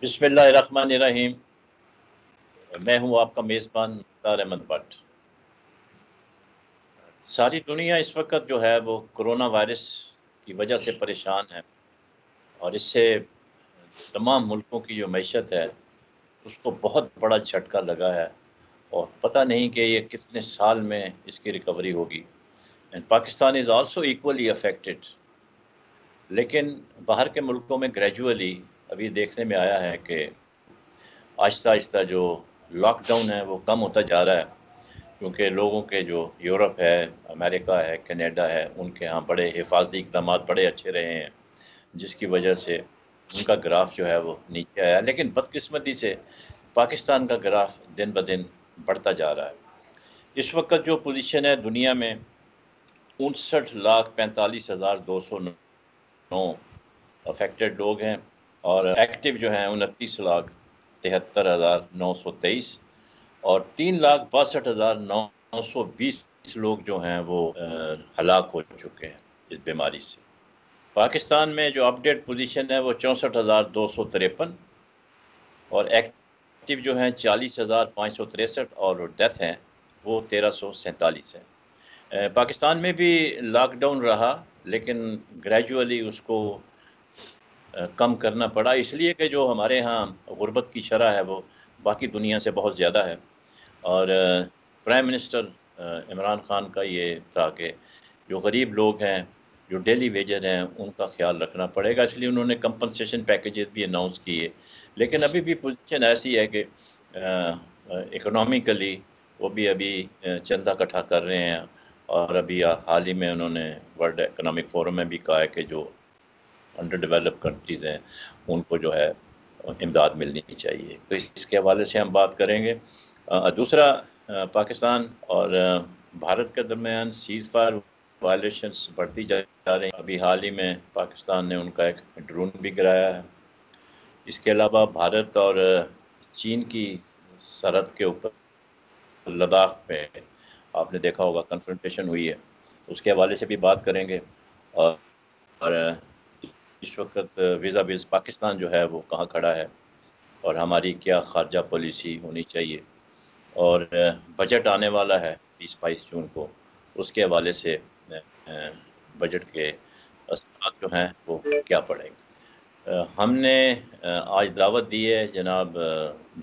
بسم اللہ الرحمن الرحیم۔ میں ہوں آپ کا میزبان مختار احمد بٹ۔ ساری دنیا اس وقت جو ہے وہ کرونا وائرس کی وجہ سے پریشان ہے، اور اس سے تمام ملکوں کی جو معیشت ہے اس کو بہت بڑا جھٹکا لگا ہے، اور پتہ نہیں کہ یہ کتنے سال میں اس کی ریکوری ہوگی۔ And Pakistan is also equally affected, لیکن باہر کے ملکوں میں گریجولی ابھی دیکھنے میں آیا ہے کہ آہستہ آہستہ جو لاک ڈاؤن ہے وہ کم ہوتا جا رہا ہے، کیونکہ لوگوں کے جو یورپ ہے، امریکہ ہے، کینیڈا ہے، ان کے ہاں بڑے حفاظتی اقدامات بڑے اچھے رہے ہیں، جس کی وجہ سے ان کا گراف جو ہے وہ نیچے آیا، لیکن بدقسمتی سے پاکستان کا گراف دن بدن بڑھتا جا رہا ہے۔ اس وقت جو پوزیشن ہے دنیا میں 59,45,209 افیکٹڈ لوگ ہیں، اور ایکٹیو جو ہیں 29,73,923، اور 3,62,920 لوگ جو ہیں وہ ہلاک ہو چکے ہیں اس بیماری سے۔ پاکستان میں جو اپڈیٹ پوزیشن ہے وہ 64,253، اور ایکٹیو جو ہیں 40,563، اور ڈیتھ ہیں وہ 1,347 ہیں۔ پاکستان میں بھی لاک ڈاؤن رہا، لیکن گریجولی اس کو کم کرنا پڑا، اس لیے کہ جو ہمارے ہاں غربت کی شرح ہے وہ باقی دنیا سے بہت زیادہ ہے، اور پرائم منسٹر عمران خان کا یہ تھا کہ جو غریب لوگ ہیں، جو ڈیلی ویجر ہیں، ان کا خیال رکھنا پڑے گا، اس لیے انہوں نے کمپنسیشن پیکیجز بھی اناؤنس کیے، لیکن ابھی بھی پوزیشن ایسی ہے کہ اکنامیکلی وہ بھی ابھی چندہ اکٹھا کر رہے ہیں، اور ابھی حال ہی میں انہوں نے ورلڈ اکنامک فورم میں بھی کہا ہے کہ جو انڈر ڈیولپ کنٹریز ہیں ان کو جو ہے امداد ملنی چاہیے، تو اس کے حوالے سے ہم بات کریں گے۔ دوسرا، پاکستان اور بھارت کے درمیان سیز فائر وائلیشنس بڑھتی جا رہی ہیں۔ ابھی حال ہی میں پاکستان نے ان کا ایک ڈرون بھی گرایا ہے۔ اس کے علاوہ بھارت اور چین کی سرحد کے اوپر لداخ میں آپ نے دیکھا ہوگا کنفرنٹیشن ہوئی ہے، اس کے حوالے سے بھی بات کریں گے، اور اس وقت ویزا ویز پاکستان جو ہے وہ کہاں کھڑا ہے، اور ہماری کیا خارجہ پالیسی ہونی چاہیے، اور بجٹ آنے والا ہے 20-22 جون کو، اس کے حوالے سے بجٹ کے اثرات جو ہیں وہ کیا پڑیں گے۔ ہم نے آج دعوت دی ہے جناب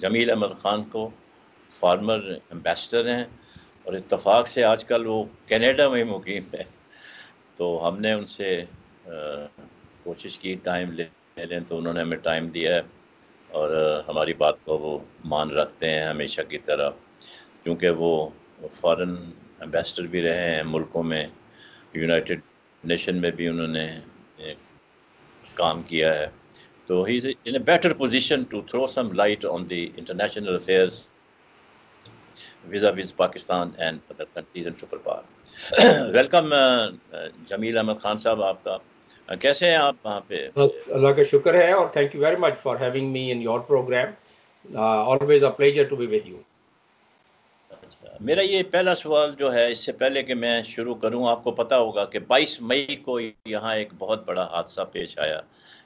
جمیل احمد خان کو، فارمر ایمبیسڈر ہیں، اور اتفاق سے آج کل وہ کینیڈا میں مقیم ہے، تو ہم نے ان سے کوشش کی ٹائم لے لیں، تو انہوں نے ہمیں ٹائم دیا ہے، اور ہماری بات کو وہ مان رکھتے ہیں ہمیشہ کی طرح، کیونکہ وہ فارن ایمبیسڈر بھی رہے ہیں ملکوں میں، یونائٹڈ نیشن میں بھی انہوں نے کام کیا ہے، تو he is in a better position to throw some light on the international affairs vis-a-vis Pakistan and other countries and super power. Welcome Jameel Ahmed Khan Sahab, آپ کا کیسے ہیں آپ وہاں پہ؟ بس اللہ کا شکر ہے، اور thank you very much for having me in your program, always a pleasure to be with you. اچھا، میرا یہ پہلا سوال جو ہے، اس سے پہلے کہ میں شروع کروں، آپ کو پتہ ہوگا کہ 22 مئی کو یہاں ایک بہت بڑا حادثہ پیش آیا،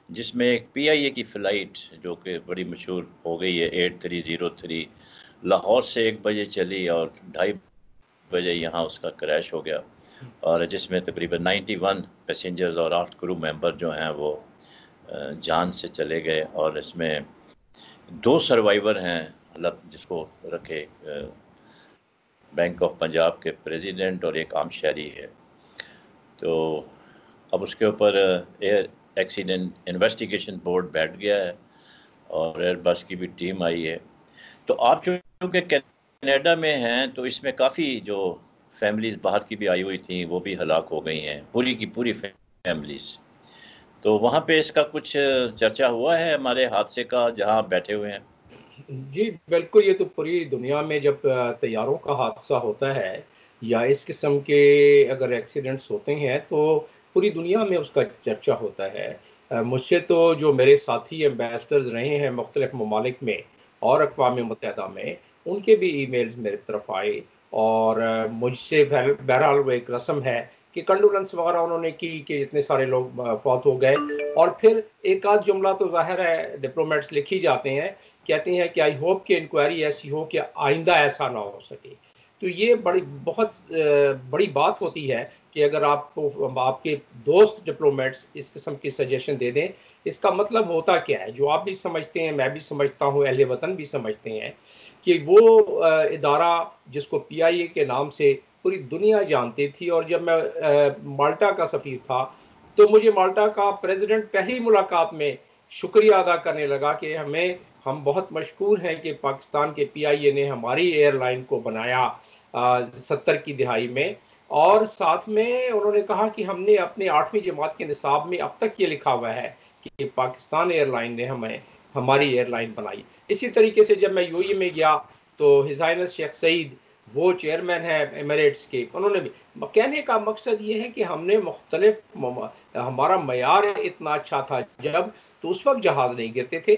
جس میں ایک PIA کی فلائٹ جو کہ بڑی مشہور ہو گئی ہے 8303 لاہور سے 1 بجے چلی، اور 2:30 بجے یہاں اس کا کریش ہو گیا، اور جس میں تقریباً 91 پیسنجرز اور 8 کرو ممبر جو ہیں وہ جان سے چلے گئے، اور اس میں 2 سروائیور ہیں، اللہ جس کو رکھے، بینک آف پنجاب کے پریزیڈنٹ اور ایک عام شہری ہے۔ تو اب اس کے اوپر ایئر ایکسیڈنٹ انویسٹیگیشن بورڈ بیٹھ گیا ہے، اور ایئر بس کی بھی ٹیم آئی ہے۔ تو آپ چونکہ کینیڈا میں ہیں، تو اس میں کافی جو فیملیز باہر کی بھی آئی ہوئی تھیں وہ بھی ہلاک ہو گئی ہیں، پوری کی پوری فیملیز، تو وہاں پہ اس کا کچھ چرچا ہوا ہے ہمارے حادثے کا جہاں آپ بیٹھے ہوئے ہیں؟ جی بالکل، یہ تو پوری دنیا میں جب طیاروں کا حادثہ ہوتا ہے یا اس قسم کے اگر ایکسیڈنٹس ہوتے ہیں تو پوری دنیا میں اس کا چرچا ہوتا ہے۔ مجھ سے تو جو میرے ساتھی ایمبیسڈرز رہے ہیں مختلف ممالک میں اور اقوام متحدہ میں، ان کے بھی ای میلز میرے طرف آئے، اور مجھ سے بہرحال وہ ایک رسم ہے کہ کنڈولنس وغیرہ انہوں نے کی کہ اتنے سارے لوگ فوت ہو گئے. اور پھر ایک آدھ جملہ تو ظاہر ہے ڈپلومیٹس لکھ ہی جاتے ہیں, کہتے ہیں کہ آئی ہوپ کہ انکوائری ایسی ہو کہ آئندہ ایسا نہ ہو سکے. تو یہ بہت بڑی بات ہوتی ہے کہ اگر آپ کو آپ کے دوست ڈپلومیٹس اس قسم کی سجیشن دے دیں. اس کا مطلب ہوتا کیا ہے, جو آپ بھی سمجھتے ہیں, میں بھی سمجھتا ہوں, اہل وطن بھی سمجھتے ہیں, کہ وہ ادارہ جس کو پی آئی اے کے نام سے پوری دنیا جانتی تھی. اور جب میں مالٹا کا سفیر تھا تو مجھے مالٹا کا پریزیڈنٹ پہلی ملاقات میں شکریہ ادا کرنے لگا کہ ہم بہت مشکور ہیں کہ پاکستان کے پی آئی اے نے ہماری ایئر لائن کو بنایا 70 کی دہائی میں. اور ساتھ میں انہوں نے کہا کہ ہم نے اپنے 8ویں جماعت کے نصاب میں اب تک یہ لکھا ہوا ہے کہ پاکستان ایئر لائن نے ہماری ایئر لائن بنائی. اسی طریقے سے جب میں یو اے میں گیا تو ہز ہائنس شیخ سعید, وہ چیئرمین ہے ایمریٹس کے, انہوں نے بھی کہنے کا مقصد یہ ہے کہ ہم نے مختلف ہمارا معیار اتنا اچھا تھا جب تو اس وقت جہاز نہیں گرتے تھے.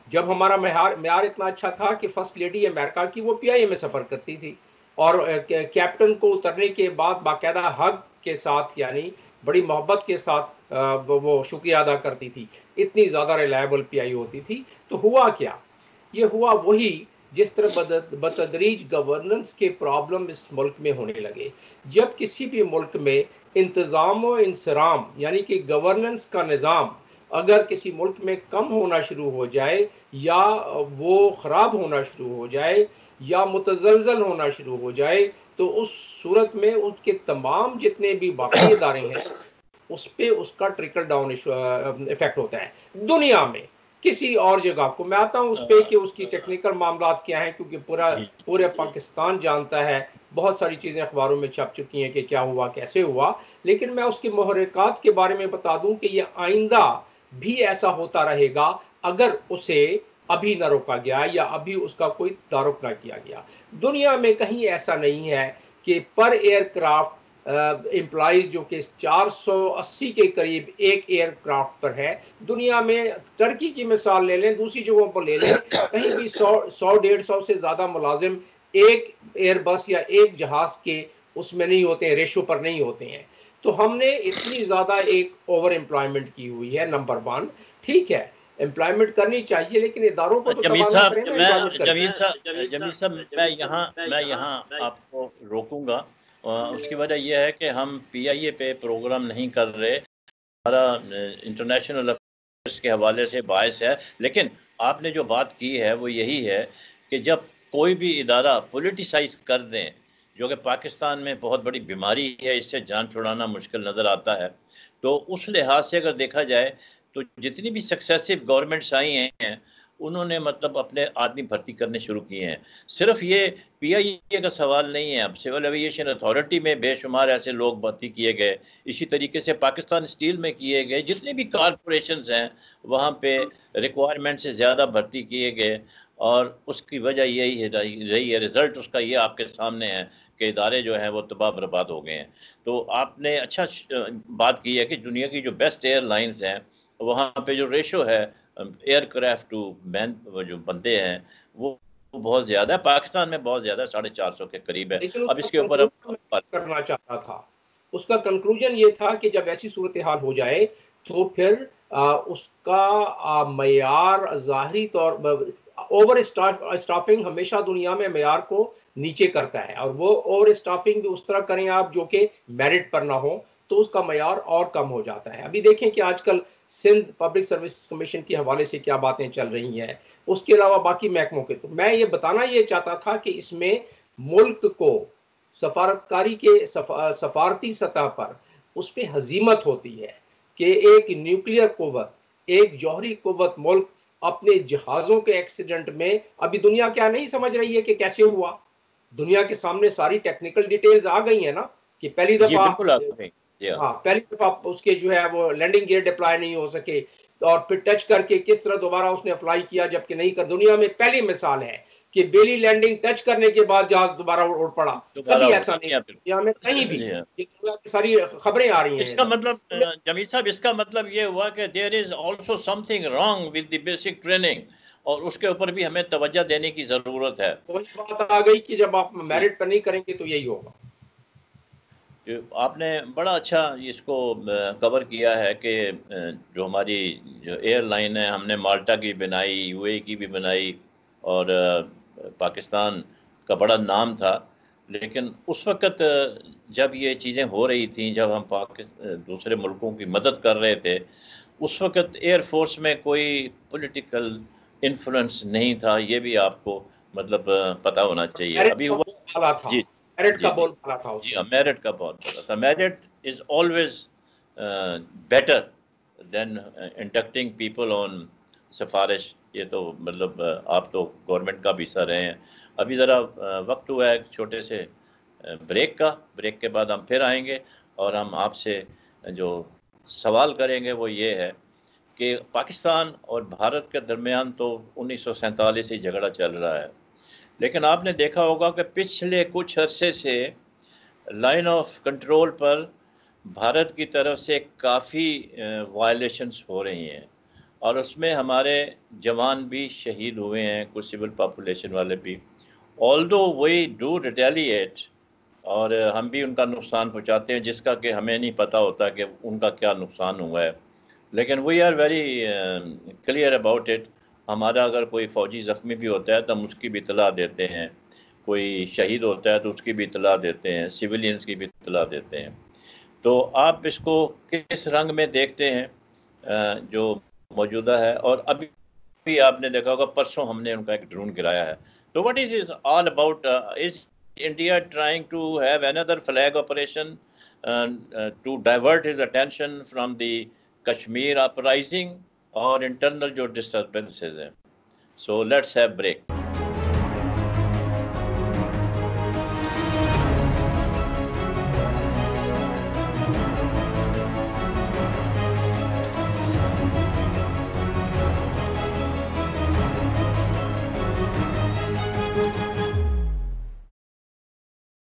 جب ہمارا معیار اتنا اچھا تھا کہ فرسٹ لیڈی امریکہ کی وہ پی آئی اے میں سفر کرتی تھی, اور کیپٹن کو اترنے کے بعد باقاعدہ حق کے ساتھ, یعنی بڑی محبت کے ساتھ وہ شکریہ ادا کرتی تھی. اتنی زیادہ ریلائبل پی آئی ہوتی تھی. تو ہوا کیا, یہ ہوا وہی جس طرح بتدریج گورننس کے پرابلم اس ملک میں ہونے لگے. جب کسی بھی ملک میں انتظام و انصرام یعنی کہ گورننس کا نظام اگر کسی ملک میں کم ہونا شروع ہو جائے, یا وہ خراب ہونا شروع ہو جائے, یا متزلزل ہونا شروع ہو جائے, تو اس صورت میں اس کے تمام جتنے بھی باقی ادارے ہیں اس پہ اس کا ٹرکل ڈاؤن ایفیکٹ ہوتا ہے. دنیا میں کسی اور جگہ کو میں آتا ہوں اس پہ کہ اس کی ٹیکنیکل معاملات کیا ہیں, کیونکہ پورے پاکستان جانتا ہے, بہت ساری چیزیں اخباروں میں چھپ چکی ہیں کہ کیا ہوا کیسے ہوا. لیکن میں اس کے محرکات کے بارے میں بتا دوں کہ یہ آئندہ بھی ایسا ہوتا رہے گا اگر اسے ابھی نہ روکا گیا یا ابھی اس کا کوئی تعارف نہ کیا گیا. دنیا میں کہیں ایسا نہیں ہے کہ پر ایئر کرافٹ امپلائیز جو کہ 480 کے قریب ایک ایئر کرافٹ پر ہے. دنیا میں ترکی کی مثال لے لیں, دوسری جگہوں پر لے لیں, کہیں بھی 100-150 سے زیادہ ملازم ایک ایئر بس یا ایک جہاز کے اس میں نہیں ہوتے ہیں, ریشو پر نہیں ہوتے ہیں. تو ہم نے اتنی زیادہ ایک اوور امپلائمنٹ کی ہوئی ہے. نمبر 1, ٹھیک ہے امپلائمنٹ کرنی چاہیے لیکن اداروں کو تو جمیل تباہ نہ صاحب کریں نا, میں حفاظت کریں. جمیل صاحب میں یہاں آپ کو روکوں گا. اس کی وجہ یہ ہے کہ ہم پی آئی اے پہ پروگرام نہیں کر رہے, ہمارا انٹرنیشنل افیئرس کے حوالے سے باعث ہے. لیکن آپ نے جو بات کی ہے وہ یہی ہے کہ جب کوئی بھی ادارہ پولیٹیسائز کر دیں, جو کہ پاکستان میں بہت بڑی بیماری ہے, اس سے جان چھڑانا مشکل نظر آتا ہے. تو اس لحاظ سے اگر دیکھا جائے تو جتنی بھی سکسیسو گورنمنٹس آئی ہیں انہوں نے مطلب اپنے آدمی بھرتی کرنے شروع کیے ہیں. صرف یہ پی آئی اے کا سوال نہیں ہے, اب سول ایویشن اتھارٹی میں بے شمار ایسے لوگ بھرتی کیے گئے, اسی طریقے سے پاکستان اسٹیل میں کیے گئے, جتنے بھی کارپوریشنز ہیں وہاں پہ ریکوائرمنٹ سے زیادہ بھرتی کیے گئے. اور اس کی وجہ یہی رہی ہے, رزلٹ اس کا یہ آپ کے سامنے ہے کہ ادارے جو ہیں وہ تباہ برباد ہو گئے ہیں. تو آپ نے اچھا بات کی ہے کہ دنیا کی جو بیسٹ ایئر لائنز ہیں وہاں پہ جو ریشو ہے ایئر کرافٹ ٹو مین جو بندے ہیں وہ بہت زیادہ ہے. پاکستان میں بہت زیادہ 450 کے قریب ہے. لیکن اس اب کا اس کے اوپر کنکلوژن میں کرنا چاہتا تھا, اس کا کنکلوژن یہ تھا کہ جب ایسی صورتحال ہو جائے تو پھر اس کا معیار ظاہری طور اوور اسٹافنگ ہمیشہ دنیا میں معیار کو نیچے کرتا ہے, اور وہ اوور اسٹافنگ اس طرح کریں آپ جو کہ میرٹ پر نہ ہو تو اس کا معیار اور کم ہو جاتا ہے. ابھی دیکھیں کہ آج کل سندھ پبلک سروس کمیشن کے حوالے سے کیا باتیں چل رہی ہیں, اس کے علاوہ باقی محکموں کے. تو میں یہ بتانا یہ چاہتا تھا کہ اس میں ملک کو سفارتکاری کے سفارتی سطح پر اس پہ ہزیمت ہوتی ہے کہ ایک نیوکلیئر قوت, ایک جوہری قوت ملک اپنے جہازوں کے ایکسیڈنٹ میں, ابھی دنیا کیا نہیں سمجھ رہی ہے کہ کیسے ہوا, دنیا کے سامنے ساری ٹیکنیکل ڈیٹیلز آ گئی ہیں نا کہ پہلی جی دفعہ بالکل آپ نے ہاں پہلی دفعہ اس کے جو ہے وہ لینڈنگ گیئر ڈپلائی نہیں ہو سکے, اور پھر ٹچ کر کے کس طرح دوبارہ اس نے اپلائی کیا جبکہ نہیں کر. دنیا میں پہلی مثال ہے کہ بیلی لینڈنگ ٹچ کرنے کے بعد جہاز دوبارہ اڑ پڑا, دوبارہ کبھی ہو ایسا نہیں گیا. دنیا میں کہیں بھی. جی ہاں. یہ دنیا کی ساری خبریں آ رہی اس ہیں کا ادھر. مطلب جمیل صاحب اس کا مطلب یہ ہوا کہ there is also something wrong with the basic training, اور اس کے اوپر بھی ہمیں توجہ دینے کی ضرورت ہے. وہی بات آ گئی کہ جب آپ جی میرٹ پر نہیں کریں گے تو یہی ہوگا. آپ نے بڑا اچھا اس کو کور کیا ہے کہ جو ہماری جو ایئر لائن ہے، ہم نے مالٹا کی بنائی، یو اے کی بھی بنائی، اور پاکستان کا بڑا نام تھا، لیکن اس وقت جب یہ چیزیں ہو رہی تھیں، جب ہم دوسرے ملکوں کی مدد کر رہے تھے، اس وقت ایئر فورس میں کوئی پولیٹیکل انفلوئنس نہیں تھا، یہ بھی آپ کو مطلب پتہ ہونا چاہیے. میرٹ ابھی کا ہوا. بول بالا تھا، جی میرٹ جی کا جی بول بالا تھا اس جی ہاں، وقت. میرٹ کا بہت بڑا تھا. Merit is always better than inducting people on سفارش. یہ تو مطلب آپ تو گورنمنٹ کا بھی حصہ رہے ہیں. ابھی ذرا وقت ہوا ہے ایک چھوٹے سے بریک کے بعد ہم پھر آئیں گے، اور ہم آپ سے جو سوال کریں گے وہ یہ ہے کہ پاکستان اور بھارت کے درمیان تو 1947 سے جھگڑا چل رہا ہے، لیکن آپ نے دیکھا ہوگا کہ پچھلے کچھ عرصے سے لائن آف کنٹرول پر بھارت کی طرف سے کافی وائلیشنز ہو رہی ہیں، اور اس میں ہمارے جوان بھی شہید ہوئے ہیں، کچھ سول پاپولیشن والے بھی. آلدو وی ڈو ریٹیلیٹ، اور ہم بھی ان کا نقصان پہنچاتے ہیں جس کا کہ ہمیں نہیں پتہ ہوتا کہ ان کا کیا نقصان ہوا ہے، لیکن we are very clear about it. ہمارا اگر کوئی فوجی زخمی بھی ہوتا ہے تو ہم اس کی بھی اطلاع دیتے ہیں، کوئی شہید ہوتا ہے تو اس کی بھی اطلاع دیتے ہیں، سویلینز کی بھی اطلاع دیتے ہیں. تو آپ اس کو کس رنگ میں دیکھتے ہیں جو موجودہ ہے؟ اور ابھی بھی آپ نے دیکھا ہوگا پرسوں ہم نے ان کا ایک ڈرون گرایا ہے. تو what is is all about? Is India trying to have اندر flag operation to divert his attention from the Kashmir uprising اور انٹرنل جو ڈسٹربنسز ہیں؟ So let's have break.